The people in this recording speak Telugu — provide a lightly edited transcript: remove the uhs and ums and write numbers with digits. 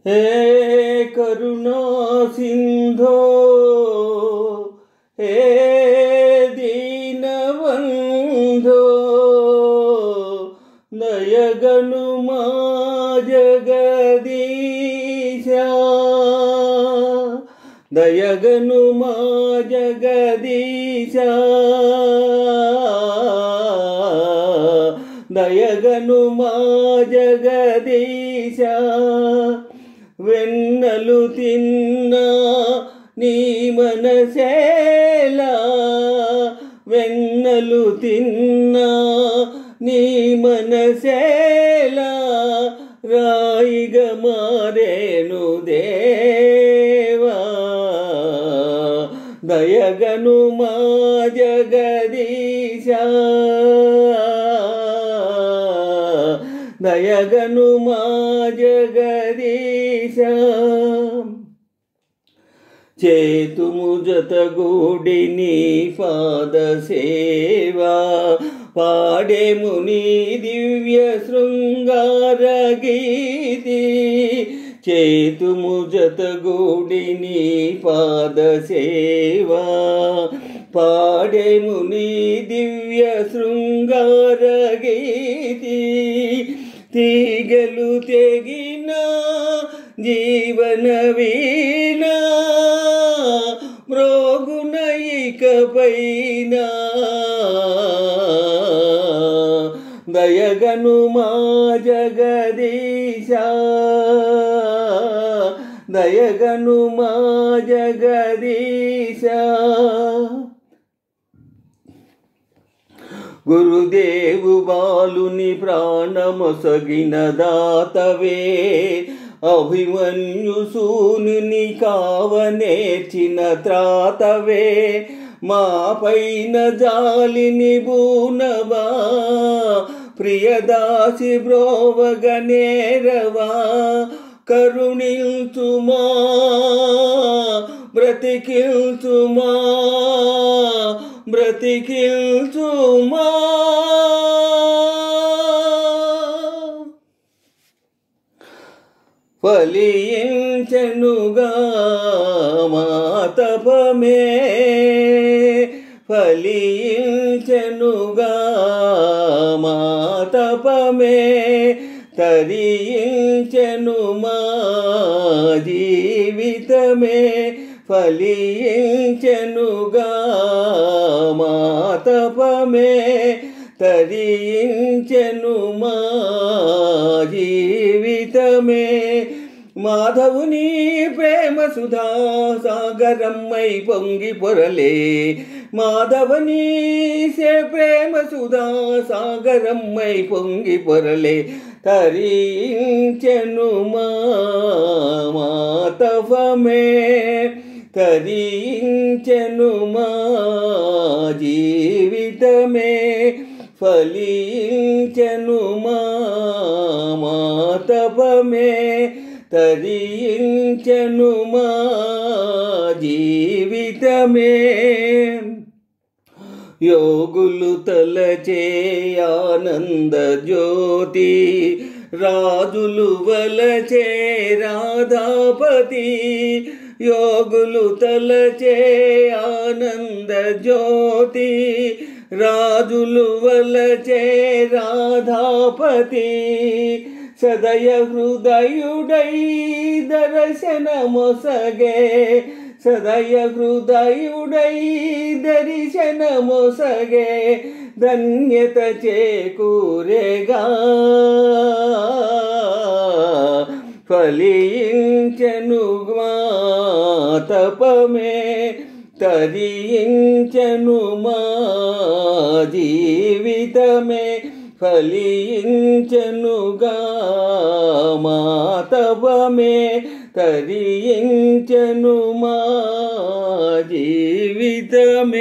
हे करुणा सिंधो हे दीनबंधो दयगनुमा जगदीशा दयगनुमा जगदीशा दयगनुमा जगदीशा వెన్నలు తిన్నా నీ మనసేలా వెన్నలు తిన్నా నీ మనసేలా రాయిగా మారేను దేవా దయగను మా జగదీశా దయగను మా జగదీశా చేతుము జతగూడి నీ పాద సేవా పాడేము నీ దివ్య శృంగార గీతి చేతుము జతగూడి నీ పాద సేవా పాడేము నీ దివ్య శృంగార గీతి తీగలు తెగిన జీవన వీణ మ్రోగున ఇకపైన దయగను మా జగదీశా దయగను మా జగదీశా గురుదేవు బాలుని ప్రాణమొసగిన దాతవే అభిమన్యు సూనుని కావనేర్చిన త్రాతవే మా పైన జాలిని బూనవా ప్రియదాసి బ్రోవగనేరవా కరుణిల్చుమా బ్రతికిల్చుమా బ్రతికిల్చుమా ఫలించెనుగా మా తపమే ఫలించెనుగా మా తపమే తరించెను మా జీవితమే ఫలించెనుగా మా తపమే తరించెను మా జీవితమే మాధవుని ప్రేమ సుధా సాగరమ్మై పొంగి పొరలే మాధవని సే ప్రేమ సుధా సాగరమ్మై పొంగి పొరలే తరించెను మా తపమే తరించెను మా జీవితమే ఫలించెను మా తపమే తరించెను మా జీవితమే యోగులు తలచే ఆనంద జ్యోతి రాజులు వలచే రాధాపతి యోగులు తలచే ఆనంద జ్యోతి రాజులు వలచే రాధాపతి సదయ హృదయుడై దర్శనమొసగే సదయ హృదయుడై దర్శనమొసగే ధన్యత చేకూరేగా ఫలించెను మా తపమే తరించెను మా జీవితమే ఫలించెనుగా మా తపమే తరించెను మా జీవితమే.